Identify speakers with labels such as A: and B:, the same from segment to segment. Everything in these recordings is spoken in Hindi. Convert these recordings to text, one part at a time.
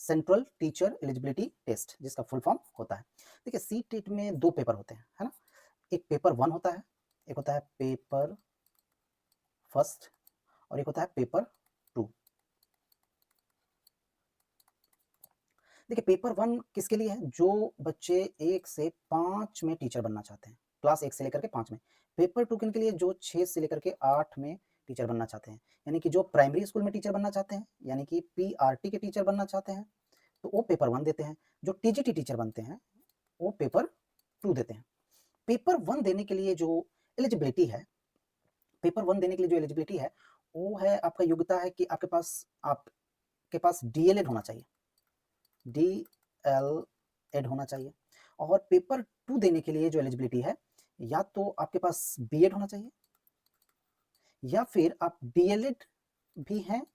A: सेंट्रल टीचर एलिजिबिलिटी टेस्ट, जिसका फुल फॉर्म होता है। देखिए सीटेट में 2 पेपर होते हैं, है ना? एक पेपर 1 होता है, एक होता है पेपर फर्स्ट और एक होता है पेपर 2। देखिए पेपर 1 किसके लिए है? जो बच्चे 1 से 5 में टीचर बनना चाहते हैं, क्लास 1 से लेकर के 5 में। पेपर 2 किनके लिए? जो 6 से लेकर के 8 में टीचर बनना चाहते हैं, यानी कि जो प्राइमरी स्कूल में टीचर बनना चाहते हैं, यानी कि पीआरटी के टीचर बनना चाहते हैं, तो वो पेपर 1 देते हैं। जो टीजीटी टीचर बनते हैं, वो पेपर 2 देते हैं। पेपर 1 देने के लिए जो एलिजिबिलिटी है, पेपर 1 देने के लिए जो एलिजिबिलिटी है, वो है आपका योग्यता है कि आपके पास डीएलएड होना चाहिए, डीएलएड होना चाहिए। और पेपर 2 देने के लिए जो एलिजिबिलिटी है, या तो आपके पास बीएड होना चाहिए, या फिर आप डीएलएड भी हैं,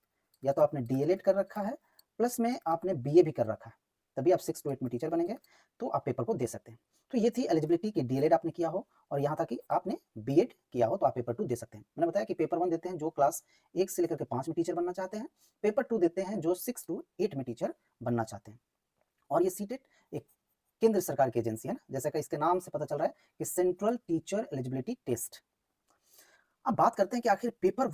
A: या तो आपने डीएलएड कर रखा है प्लस में आपने बीए भी कर रखा है, तभी आप 6 to 8 में टीचर बनेंगे, तो आप पेपर को दे सकते हैं। तो ये थी एलिजिबिलिटी कि डीएलएड आपने किया हो और यहाँ तक कि आपने बीएड किया हो तो आप पेपर 2 दे सकते हैं। मैंने बताया कि पेपर 1 देते हैं जो क्लास 1 से लेकर के 5 में टीचर बनना चाहते हैं, पेपर 2 देते हैं जो 6 to 8 में टीचर बनना चाहते हैं। और ये सीटेट एक केंद्र सरकार की एजेंसी है ना, जैसे कि इसके नाम से पता चल रहा है कि सेंट्रल टीचर एलिजिबिलिटी टेस्ट। अब बात करते हैं कि आखिर पेपर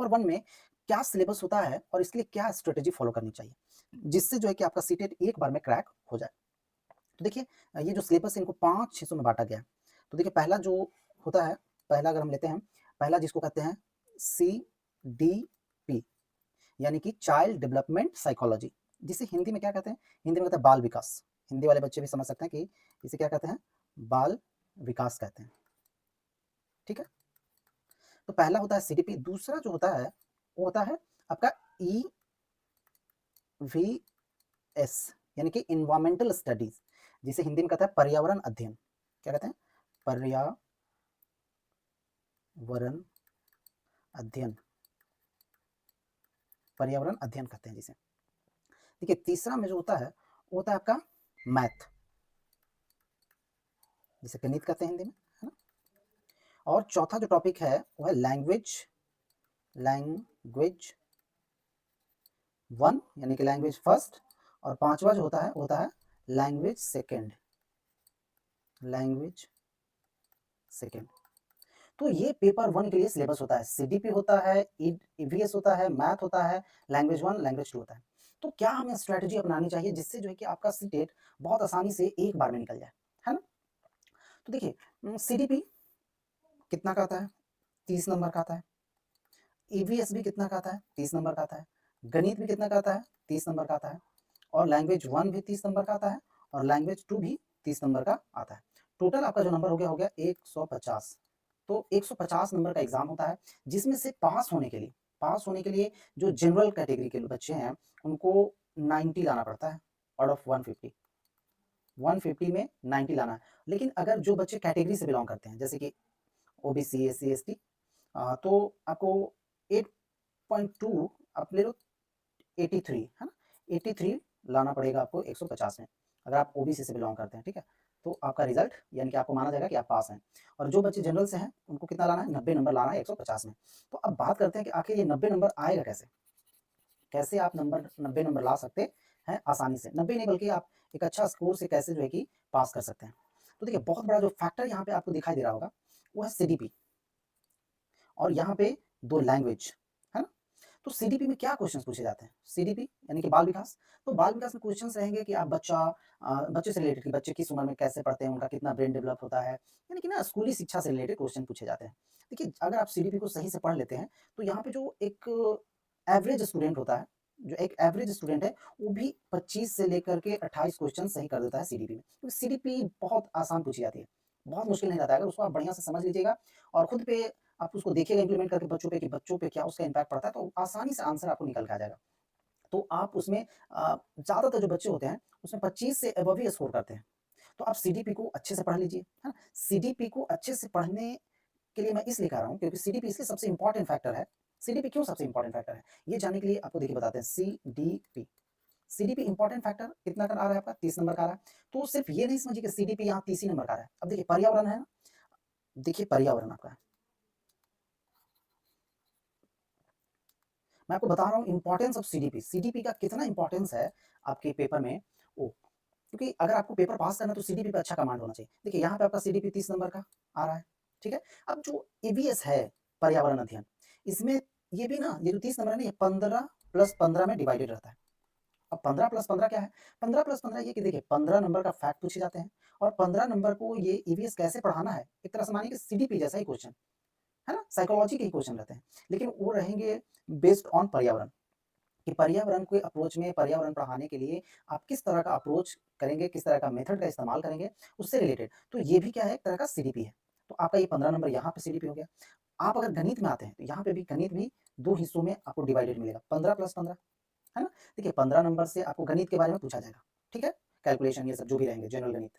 A: 1 में क्या सिलेबस होता है और इसके लिए क्या स्ट्रेटेजी फॉलो करनी चाहिए, जिससे जो है कि आपका सीटेट एक बार में क्रैक हो जाए। तो देखिए ये जो सिलेबस है इनको 5 हिस्सों में बांटा गया है। तो देखिए पहला जो होता है, पहला अगर हम लेते हैं, पहला जिसको कहते हैं CDP, यानी कि चाइल्ड डेवलपमेंट साइकोलॉजी, जिसे हिंदी में क्या कहते हैं? हिंदी में कहते हैं बाल विकास। हिंदी वाले बच्चे भी समझ सकते हैं कि इसे क्या कहते हैं? बाल विकास कहते हैं। ठीक है, तो पहला होता है CDP। दूसरा जो होता है वो होता है आपका EVS, यानी कि इन्वायरमेंटल स्टडीज, जिसे हिंदी में कहता है पर्यावरण अध्ययन। क्या कहते हैं? पर्यावरण अध्ययन, पर्यावरण अध्ययन कहते हैं जिसे। देखिए तीसरा में जो होता है वो होता है आपका मैथ, जिसे गणित कहते हैं हिंदी में, है ना? और चौथा जो टॉपिक है वो है लैंग्वेज 1, यानी कि लैंग्वेज फर्स्ट। और पांचवा जो होता है लैंग्वेज सेकेंड। तो ये पेपर 1 के लिए सिलेबस होता है। सीडीपी होता है, ईवीएस होता है, मैथ होता है, लैंग्वेज 1, लैंग्वेज 2 होता है। तो क्या हमें स्ट्रेटजी अपनानी चाहिए जिससे जो है कि आपका सीटेट बहुत आसानी से एक बार में निकल जाए, है ना? तो देखिए सीडीपी कितना का आता है? 30 नंबर का आता है। ईवीएस भी कितना का आता है? 30 नंबर का आता है। गणित भी कितना का आता है? 30 नंबर का आता है। और लैंग्वेज 1 भी 30 नंबर का आता है और लैंग्वेज 2 भी 30 नंबर का आता है। टोटल आपका जो नंबर हो गया 150। तो 150 नंबर का एग्जाम होता है, जिसमें से पास होने के लिए जो जनरल कैटेगरी के बच्चे हैं उनको 90 लाना पड़ता है आउट ऑफ 150 में 90 लाना है। लेकिन अगर जो बच्चे कैटेगरी से बिलोंग करते हैं जैसे कि ओबीसी, एससी, एसटी, तो आपको 8.2 आप ले लो, 83, है ना? 83 लाना पड़ेगा आपको 150 में, अगर आप ओबीसी से बिलोंग करते हैं। ठीक है, तो आपका रिजल्ट यानी कि आपको माना जाएगा कि आप पास हैं। और जो बच्चे जनरल से हैं उनको कितना लाना है? 90 नंबर लाना है 150 में। तो अब बात करते हैं कि आखिर ये 90 नंबर आएगा कैसे? कैसे आप 90 नंबर ला सकते हैं आसानी से? 90 नहीं बल्कि आप एक अच्छा स्कोर से कैसे जो है कि पास कर सकते हैं? तो देखिए बहुत बड़ा जो फैक्टर यहाँ पे आपको दिखाई दे रहा होगा वो है सीडीपी, और यहाँ पे 2 लैंग्वेज, है ना? तो सीडीपी में क्या क्वेश्चंस पूछे जाते हैं? सीडीपी यानी कि बाल विकास। तो बाल विकास में क्वेश्चंस रहेंगे कि आप बच्चे से रिलेटेड, बच्चे किस उम्र में कैसे पढ़ते हैं, उनका कितना ब्रेन डेवलप होता है, यानी कि ना स्कूली शिक्षा से रिलेटेड क्वेश्चन पूछे जाते हैं। देखिए अगर आप सीडीपी को सही से पढ़ लेते हैं तो यहाँ पे जो एक एवरेज स्टूडेंट होता है, जो एक एवरेज स्टूडेंट है, वो भी 25 से लेकर के 28 क्वेश्चन सही कर देता है सीडीपी में। क्योंकि सीडीपी बहुत आसान पूछी जाती है, बहुत मुश्किल नहीं रहता है। अगर उसको आप बढ़िया से समझ लीजिएगा और खुद पे आप उसको देखिएगा इम्प्लीमेंट करके बच्चों पे कि बच्चों पे क्या उसका इम्पैक्ट पड़ता है, तो आसानी से आंसर आपको निकल के आ जाएगा। तो आप उसमें ज़्यादातर जो बच्चे होते हैं उसमें 25 से अबव ही स्कोर करते हैं। तो आप सीडीपी को अच्छे से पढ़ लीजिए, है ना? सीडीपी को अच्छे से पढ़ने के लिए मैं इसलिए कह रहा हूँ क्योंकि सीडीपी इसलिए सबसे इंपॉर्टेंट फैक्टर है। सीडीपी क्यों सबसे इंपॉर्टेंट फैक्टर है? ये जानने के लिए आपको देखिए बताते हैं। सीडीपी इंपॉर्टेंट फैक्टर कितना का आ रहा है आपका? 30 नंबर का आ रहा है। तो सिर्फ ये नहीं समझिए कि सीडीपी यहाँ 30 ही नंबर का आ रहा है। अब देखिए पर्यावरण है ना, देखिए पर्यावरण आपका मैं आपको बता रहा हूँ इम्पोर्टेंस ऑफ सीडीपी, सीडीपी का कितना इंपॉर्टेंस है आपके पेपर में वो, क्योंकि अगर आपको पेपर पास करना है तो सीडीपी पे अच्छा कमांड होना चाहिए। देखिए यहाँ पे आपका सीडीपी 30 नंबर का आ रहा है, ठीक है। अब जो ईवीएस है, पर्यावरण अध्ययन, इसमें ये भी ना, ये जो 30 नंबर है ना, ये 15 प्लस 15 में डिवाइडेड रहता है। अब 15 प्लस 15 क्या है? 15 प्लस 15 ये कि देखिए 15 नंबर का फैक्ट पूछे जाते हैं और 15 नंबर को ये ईवीएस कैसे पढ़ाना है, एक तरह से मानिए कि सीडीपी जैसा ही क्वेश्चन, है ना? साइकोलॉजी के ही क्वेश्चन रहते हैं, लेकिन वो रहेंगे बेस्ड ऑन पर्यावरण, कि पर्यावरण के अप्रोच में, पर्यावरण पढ़ाने के लिए आप किस तरह का अप्रोच करेंगे, किस तरह का मेथड का इस्तेमाल करेंगे, उससे रिलेटेड। तो ये भी क्या है, एक तरह का सीडीपी है। तो आपका ये 15 नंबर यहाँ पे सीडीपी हो गया। आप अगर गणित में आते हैं, तो यहाँ पे भी गणित भी 2 हिस्सों में आपको डिवाइडेड मिलेगा, 15 प्लस 15, है ना? देखिए 15 नंबर से आपको गणित के बारे में पूछा जाएगा, ठीक है? कैलकुलेशन ये सब जो भी रहेंगे, जनरल गणित।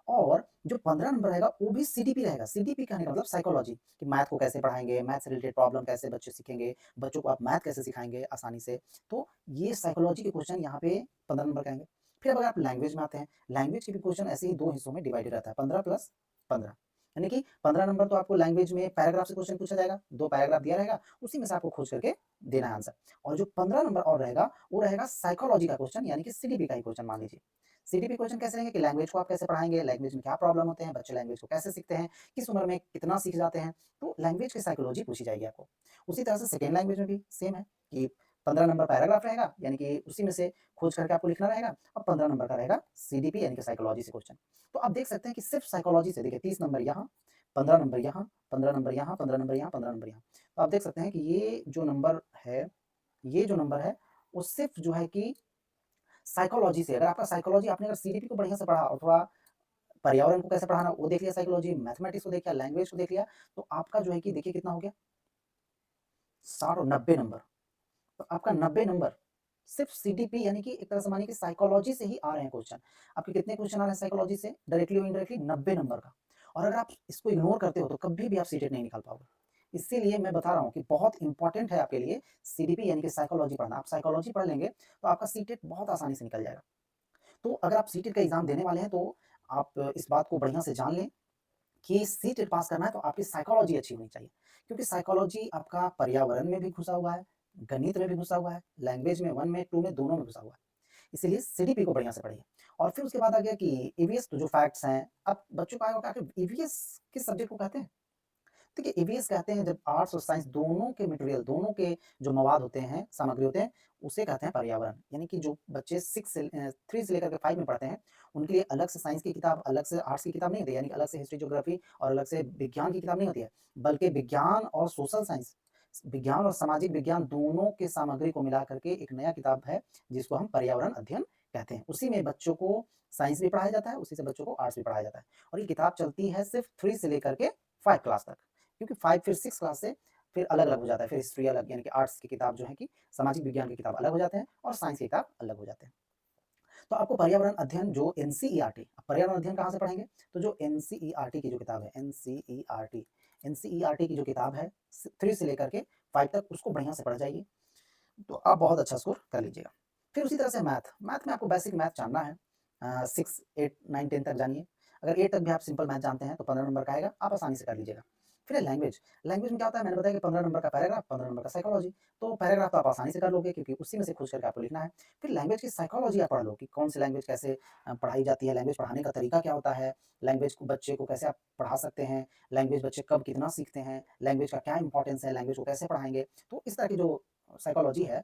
A: और जो 15 नंबर रहेगा वो भी सीडीपी रहेगा। सीडीपी कहने का मतलब साइकोलॉजी, कि मैथ को कैसे पढ़ाएँगे, मैथ से रिलेटेड प्रॉब्लम कैसे बच्चे सीखेंगे, बच्चों को आप मैथ कैसे सिखाएँगे आसानी से। तो ये साइकोलॉजी के क्वेश्चन यहाँ पे 15 नंबर के आएँगे। फिर अगर आप लैंग्वेज में आते हैं, लैंग्वेज के भी क्वेश्चन ऐसे ही 2 हिस्सों में डिवाइडेड रहता है, 15 प्लस 15। यानी कि 15 नंबर तो आपको लैंग्वेज में पैराग्राफ से क्वेश्चन पूछा जाएगा, 2 पैराग्राफ दिया रहेगा, उसी में से आपको खोज करके देना है आंसर। और जो 15 नंबर और रहेगा, वो रहेगा साइकोलॉजी का क्वेश्चन, यानी कि सीडीपी का ही क्वेश्चन मान लीजिए। सीडीपी क्वेश्चन कैसे रहेंगे कि लैंग्वेज को आप कैसे पढ़ाएँगे, लैंग्वेज में क्या प्रॉब्लम होते हैं, बच्चे लैंग्वेज को कैसे सीखते हैं, किस उम्र में कितना सीख जाते हैं, तो लैंग्वेज की साइकोलॉजी पूछी जाएगी आपको। उसी तरह से सेकंड लैंग्वेज में भी सेम है कि 15 नंबर पैराग्राफ रहेगा, यानी कि उसी में से खोज करके आपको लिखना रहेगा, और 15 नंबर का रहेगा सीडीपी यानी कि साइकोलॉजी से क्वेश्चन। तो आप देख सकते हैं कि सिर्फ साइकोलॉजी से देखिए 30 नंबर यहाँ, 15 नंबर यहाँ, 15 नंबर यहाँ, 15 नंबर यहाँ, 15 नंबर यहाँ। तो आप देख सकते हैं कि ये जो नंबर है, ये जो नंबर है, वो सिर्फ जो है कि साइकोलॉजी से, अगर आपका साइकोलॉजी आपने अगर सीडीपी को बढ़िया से पढ़ा और थोड़ा पर्यावरण को कैसे पढ़ाना वो देख लिया, साइकोलॉजी, मैथमेटिक्स को देख लिया, लैंग्वेज को देख लिया, तो आपका जो है कि देखिए कितना हो गया, 60 और 90 नंबर। तो आपका 90 नंबर सिर्फ सीडीपी यानी कि एक तरह से मानिए कि साइकोलॉजी से ही आ रहे हैं क्वेश्चन। आपके कितने क्वेश्चन आ रहे हैं साइकोलॉजी से, डायरेक्टली और इनडायरेक्टली? 90 नंबर का। और अगर आप इसको इग्नोर करते हो तो कभी भी आप सीटेट नहीं निकाल पाओगे। इसीलिए मैं बता रहा हूँ कि बहुत इंपॉर्टेंट है आपके लिए सीडीपी यानी कि साइकोलॉजी पढ़ना। आप साइकोलॉजी पढ़ लेंगे तो आपका सीटेट बहुत आसानी से निकल जाएगा। तो अगर आप सीटेट का एग्जाम देने वाले हैं तो आप इस बात को बढ़िया से जान लें कि सीटेट पास करना है तो आपकी साइकोलॉजी अच्छी होनी चाहिए, क्योंकि साइकोलॉजी आपका पर्यावरण में भी घुसा हुआ है, गणित में भी घुसा हुआ है, लैंग्वेज में 1 में 2 में दोनों में घुसा हुआ है। इसीलिए सीडीपी को बढ़िया से पढ़िए। और फिर उसके बाद आ गया कि ईवीएस, तो जो फैक्ट्स हैं, अब बच्चों को आएगा कि आखिर ईवीएस किस सब्जेक्ट को कहते हैं? देखिए ईवीएस कहते हैं जब आर्ट्स और साइंस दोनों के मटेरियल, दोनों के जो मवाद होते हैं, सामग्री होते हैं, उसे कहते हैं पर्यावरण। यानी कि जो बच्चे 3 से लेकर के 5 में पढ़ते हैं, उनके लिए अलग से साइंस की किताब, अलग से आर्ट्स की किताब नहीं होती है, यानी कि अलग से हिस्ट्री, ज्योग्राफी और अलग से विज्ञान की किताब नहीं होती है, बल्कि विज्ञान और सोशल साइंस, विज्ञान और सामाजिक विज्ञान दोनों के सामग्री को मिला करके एक नया किताब है, जिसको हम पर्यावरण अध्ययन कहते हैं। उसी में बच्चों को साइंस भी पढ़ाया जाता है, उसी से बच्चों को आर्ट्स भी पढ़ाया जाता है। और ये किताब चलती है सिर्फ 3 से लेकर के 5 क्लास तक। क्योंकि 5 फिर 6 क्लास से फिर अलग-अलग हो जाता है, फिर हिस्ट्री अलग, यानी कि आर्ट्स की किताब जो है कि सामाजिक विज्ञान की किताब अलग हो जाते हैं और साइंस की किताब अलग हो जाते हैं। तो आपको पर्यावरण अध्ययन जो एनसीईआरटी, पर्यावरण अध्ययन कहाँ से पढ़ेंगे? तो जो एनसीईआरटी की जो किताब है, एनसीईआरटी की जो किताब है 3 से लेकर के 5 तक, उसको बढ़िया से पढ़ जाइए, तो आप बहुत अच्छा स्कोर कर लीजिएगा। फिर उसी तरह से मैथ, मैथ में आपको बेसिक मैथ जानना है, 6, 8, 9, 10 तक जानिए। अगर 8 तक भी आप सिंपल मैथ जानते हैं तो 15 नंबर का आएगा, आप आसानी से कर लीजिएगा। फिर है लैंग्वेज, लैंग्वेज में क्या होता है, मैंने बताया कि 15 नंबर का पैराग्राफ, 15 नंबर का साइकोलॉजी। तो पैराग्राफ तो आप आसानी से कर लोगे क्योंकि उसी में से खोज करके आपको लिखना है। फिर लैंग्वेज की साइकोलॉजी आप पढ़ लो कि कौन सी लैंग्वेज कैसे पढ़ाई जाती है, लैंग्वेज पढ़ाने का तरीका क्या होता है, लैंग्वेज को बच्चे को कैसे आप पढ़ा सकते हैं, लैंग्वेज बच्चे कब कितना सीखते हैं, लैंग्वेज का क्या इंपॉर्टेंस है, लैंग्वेज को कैसे पढ़ाएँगे। तो इस तरह की जो साइकोलॉजी है,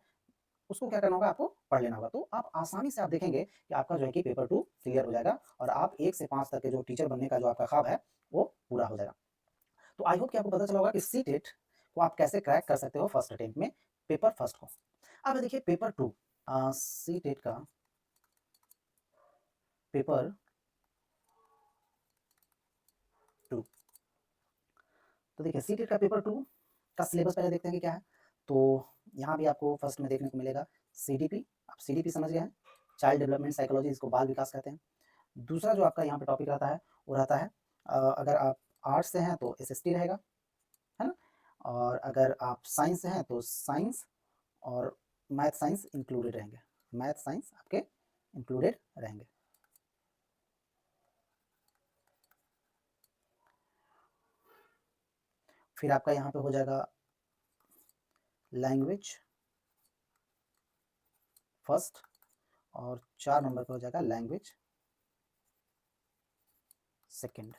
A: उसको क्या करना होगा, आपको पढ़ लेना होगा। तो आप आसानी से आप देखेंगे कि आपका जो है कि पेपर 2 क्लियर हो जाएगा और आप 1 से 5 तक के जो टीचर बनने का जो आपका ख्वाब है, वो पूरा हो जाएगा। तो आई होप कि आपको पता चला होगा कि सीटेट को आप कैसे क्रैक कर सकते हो फर्स्ट अटेम्प्ट में, पेपर फर्स्ट को। अब देखिए पेपर 2, सीटेट का पेपर 2। तो देखिए सीटेट का पेपर 2 का सिलेबस पहले देखते हैं कि क्या है। तो यहाँ भी आपको फर्स्ट में देखने को मिलेगा सीडीपी, आप सीडीपी समझ गए हैं, चाइल्ड डेवलपमेंट साइकोलॉजी, इसको बाल विकास कहते हैं। दूसरा जो आपका यहाँ पे टॉपिक रहता है, वो रहता है अगर आप आर्ट्स से हैं तो एसएसटी रहेगा, है ना? और अगर आप साइंस से हैं तो साइंस और मैथ साइंस इंक्लूडेड रहेंगे, मैथ साइंस आपके इंक्लूडेड रहेंगे। फिर आपका यहाँ पे हो जाएगा लैंग्वेज, फर्स्ट और 4 नंबर का हो जाएगा लैंग्वेज सेकंड।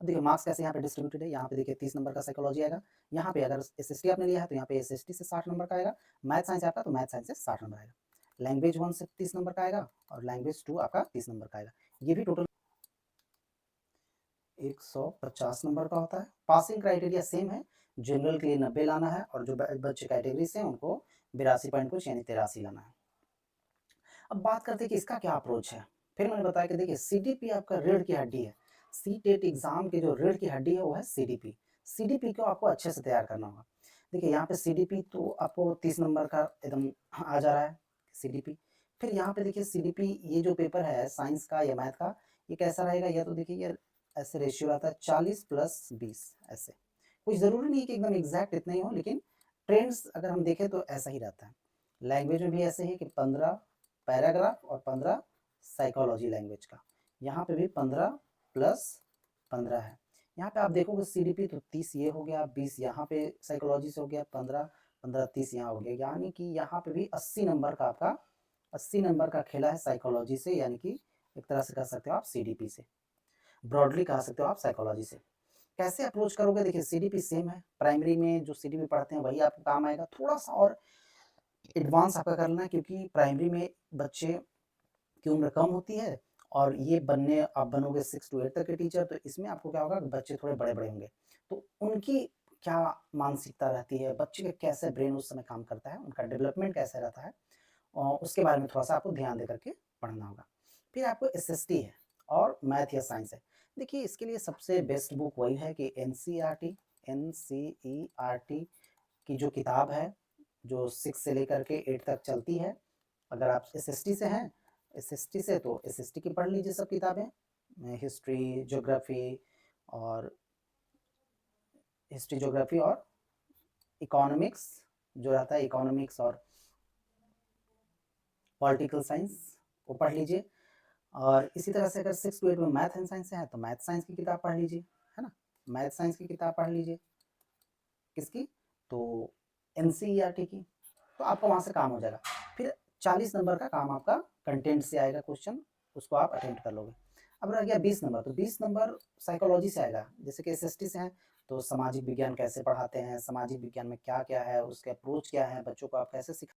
A: अब देखिए मार्क्स कैसे यहाँ पे डिस्ट्रीब्यूटेड है, यहाँ पे देखिए 30 नंबर का साइकोलॉजी आएगा, यहाँ पे अगर एसएसटी आपने लिया है तो यहाँ पे एसएसटी से 60 नंबर का आएगा, मैथ साइंस आपका तो मैथ साइंस से 60 नंबर आएगा, लैंग्वेज 1 से 30 नंबर का आएगा और लैंग्वेज 2 आपका 30 नंबर का आएगा। ये भी टोटल 150 नंबर का होता है। पासिंग क्राइटेरिया सेम है, जनरल के लिए 90 लाना है और जो बच्चे कैटेगरी से हैं उनको 82 पॉइंट कुछ यानी 83 लाना है। अब बात करते हैं कि इसका क्या अप्रोच है। फिर मैंने बताया कि देखिए सीडीपी आपका रीढ़ की हड्डी है, सीटेट एग्जाम की जो रीढ़ की हड्डी है वो है सीडीपी। सीडीपी को आपको अच्छे से तैयार करना होगा। देखिए यहाँ पे सीडीपी तो आपको 30 नंबर का एकदम आ जा रहा है सीडीपी। फिर यहाँ पे देखिए सीडीपी ये जो पेपर है साइंस का या मैथ का, ये कैसा रहेगा, या तो देखिए ये ऐसे रेशियो आता है 40+20 ऐसे। कुछ ज़रूरी नहीं है कि एकदम एग्जैक्ट इतना ही हो, लेकिन ट्रेंड्स अगर हम देखें तो ऐसा ही रहता है। लैंग्वेज में भी ऐसे ही कि 15 पैराग्राफ और 15 साइकोलॉजी लैंग्वेज का, यहाँ पे भी 15+15 है। यहाँ पे आप देखोगे सीडीपी तो 30 ये हो गया, 20 यहाँ पे साइकोलॉजी से हो गया, 15 15 30 यहाँ हो गया, यानी कि यहाँ पे भी 80 नंबर का आपका 80 नंबर का खेला है साइकोलॉजी से, यानी कि एक तरह से कह सकते हो आप सीडीपी से, ब्रॉडली कह सकते हो आप साइकोलॉजी से। कैसे अप्रोच करोगे, देखिए सीडीपी सेम है, प्राइमरी में जो सीडीपी पढ़ते हैं वही आपको काम आएगा, थोड़ा सा और एडवांस आपका करना है क्योंकि प्राइमरी में बच्चे की उम्र कम होती है और ये बनने आप बनोगे 6 to 8 तक के टीचर, तो इसमें आपको क्या होगा बच्चे थोड़े बड़े-बड़े होंगे, तो उनकी क्या मानसिकता रहती है, बच्चे का कैसे ब्रेन उस समय काम करता है, उनका डेवलपमेंट कैसे रहता है, उसके बारे में थोड़ा-सा आपको ध्यान दे करके पढ़ना होगा। फिर आपको एसएसटी है और मैथ या साइंस है। देखिए इसके लिए सबसे बेस्ट बुक वही है कि एनसीईआरटी की जो किताब है, जो 6 से लेकर के 8 तक चलती है। अगर आप एसएसटी से हैं, एसएसटी से तो एसएसटी की पढ़ लीजिए सब किताबें, हिस्ट्री, ज्योग्राफी और इकोनॉमिक्स जो रहता है, इकोनॉमिक्स और पॉलिटिकल साइंस वो पढ़ लीजिए। और इसी तरह से अगर 6 to 8 में मैथ एंड साइंस है तो मैथ साइंस की किताब पढ़ लीजिए, है ना, मैथ साइंस की किताब पढ़ लीजिए। किसकी, तो एनसीईआरटी की, तो आपका वहाँ से काम हो जाएगा। फिर 40 नंबर का काम आपका कंटेंट से आएगा क्वेश्चन, उसको आप अटेम्प्ट कर लोगे। अब रह गया 20 नंबर, तो 20 नंबर साइकोलॉजी से आएगा, जैसे कि एसएसटी से हैं तो सामाजिक विज्ञान कैसे पढ़ाते हैं, सामाजिक विज्ञान में क्या क्या है, उसके अप्रोच क्या है, बच्चों को आप कैसे सिखा